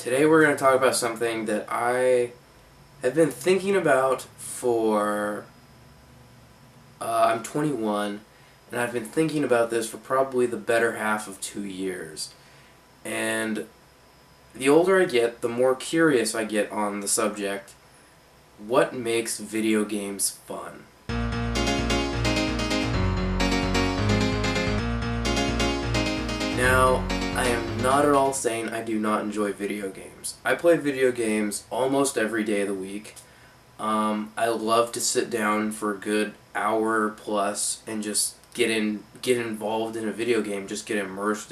Today we're going to talk about something that I have been thinking about for, I'm 21, and I've been thinking about this for probably the better half of 2 years. And the older I get, the more curious I get on the subject. What makes video games fun? Now, I am not at all saying I do not enjoy video games. I play video games almost every day of the week. I love to sit down for a good hour plus and just get involved in a video game, just get immersed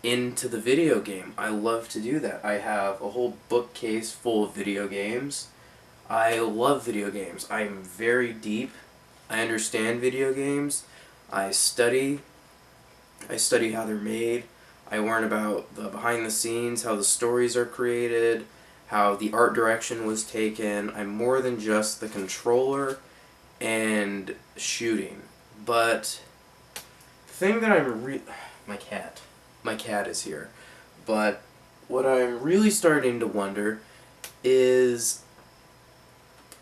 into the video game. I love to do that. I have a whole bookcase full of video games. I love video games. I'm very deep. I understand video games. I study how they're made. I learn about the behind the scenes, how the stories are created, how the art direction was taken. I'm more than just the controller and shooting. But the thing that my cat is here. But what I'm really starting to wonder is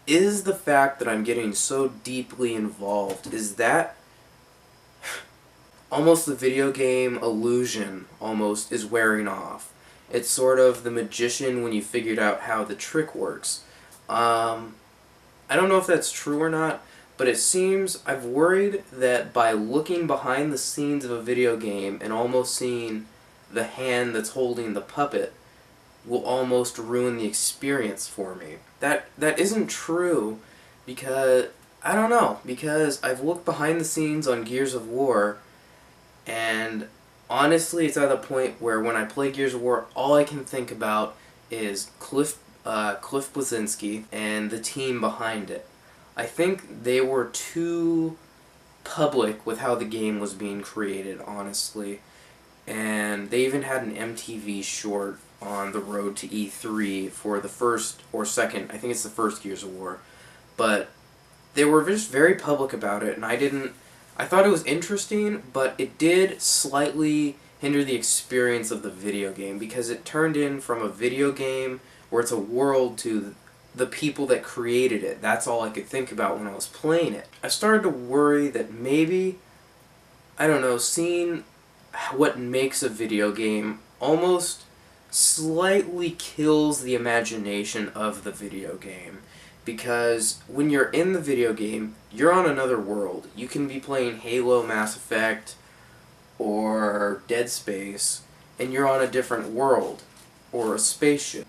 the fact that I'm getting so deeply involved, is that almost the video game illusion almost is wearing off. It's sort of the magician when you figured out how the trick works. I don't know if that's true or not, but it seems I've worried that by looking behind the scenes of a video game and almost seeing the hand that's holding the puppet will almost ruin the experience for me. That isn't true because, I don't know, because I've looked behind the scenes on Gears of War, and honestly, it's at the point where when I play Gears of War, all I can think about is Cliff Bleszinski and the team behind it. I think they were too public with how the game was being created, honestly. And they even had an MTV short on the road to E3 for the first or second, I think it's the first Gears of War. But they were just very public about it, and I thought it was interesting, but it did slightly hinder the experience of the video game because it turned in from a video game where it's a world to the people that created it. That's all I could think about when I was playing it. I started to worry that maybe, I don't know, seeing what makes a video game almost slightly kills the imagination of the video game. Because when you're in the video game, you're on another world. You can be playing Halo, Mass Effect, or Dead Space, and you're on a different world, or a spaceship.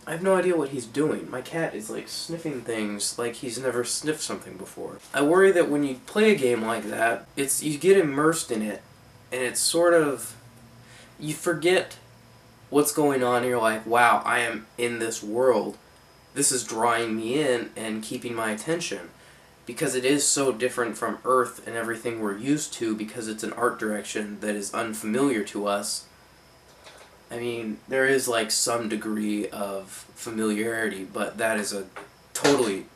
I have no idea what he's doing. My cat is like sniffing things like he's never sniffed something before. I worry that when you play a game like that, you get immersed in it, and it's sort of, you forget what's going on, and you're like, wow, I am in this world. This is drawing me in and keeping my attention, because it is so different from Earth and everything we're used to, because it's an art direction that is unfamiliar to us. I mean, there is like some degree of familiarity, but that is a totally...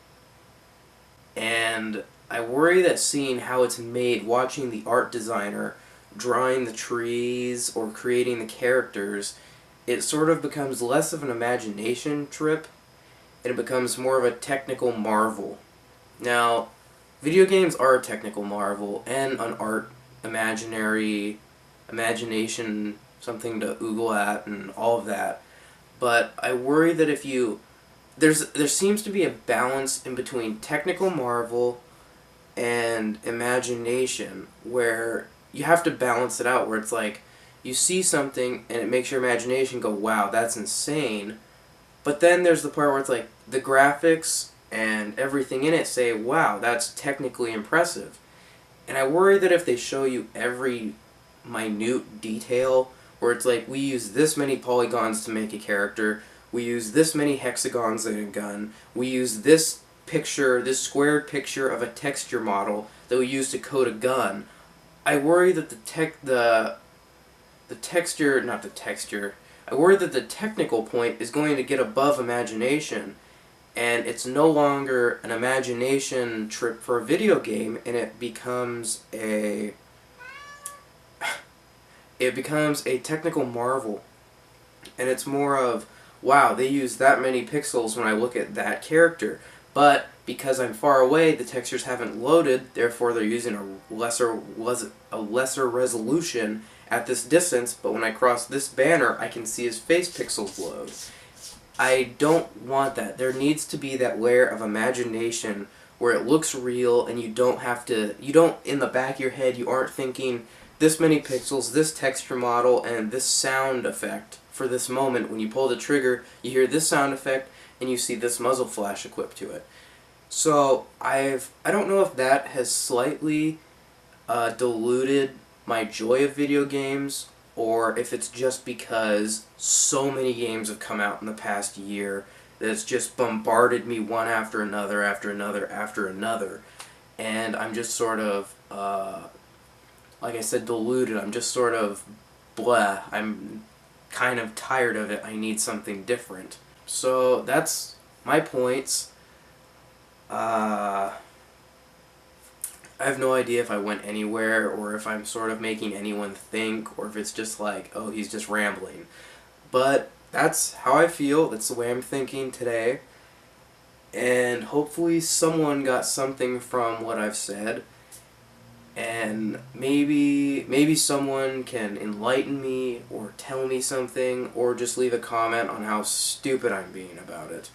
And I worry that seeing how it's made, watching the art designer drawing the trees or creating the characters, it sort of becomes less of an imagination trip, and it becomes more of a technical marvel. Now, video games are a technical marvel and an art imagination, something to oogle at and all of that. But I worry that if there seems to be a balance in between technical marvel and imagination, where you have to balance it out, where it's like you see something and it makes your imagination go, wow, that's insane. But then there's the part where it's like, the graphics and everything in it say, wow, that's technically impressive. And I worry that if they show you every minute detail, where it's like, we use this many polygons to make a character, we use this many hexagons in a gun, we use this picture, this squared picture of a texture model that we use to code a gun, I worry that I worry that the technical point is going to get above imagination, and it's no longer an imagination trip for a video game, and it becomes a technical marvel. And it's more of, wow, they use that many pixels when I look at that character. But because I'm far away, the textures haven't loaded, therefore they're using a lesser resolution at this distance, but when I cross this banner, I can see his face pixels load. I don't want that. There needs to be that layer of imagination where it looks real and you don't have to, in the back of your head, you aren't thinking this many pixels, this texture model, and this sound effect for this moment. When you pull the trigger, you hear this sound effect and you see this muzzle flash equipped to it. So I don't know if that has slightly diluted my joy of video games, or if it's just because so many games have come out in the past year that it's just bombarded me one after another, after another, after another. And I'm just sort of, like I said, diluted. I'm just sort of blah. I'm kind of tired of it. I need something different. So that's my points. I have no idea if I went anywhere, or if I'm sort of making anyone think, or if it's just like, oh, he's just rambling. But that's how I feel, that's the way I'm thinking today, and hopefully someone got something from what I've said, and maybe someone can enlighten me, or tell me something, or just leave a comment on how stupid I'm being about it.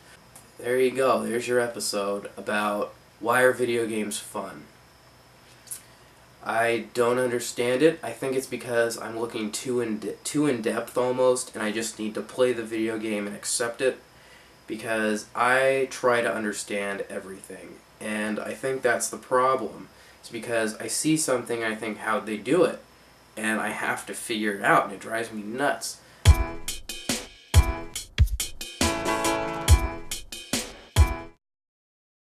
There you go, there's your episode about why are video games fun. I don't understand it. I think it's because I'm looking too in depth almost, and I just need to play the video game and accept it, because I try to understand everything, and I think that's the problem. It's because I see something and I think, how'd they do it? And I have to figure it out, and it drives me nuts.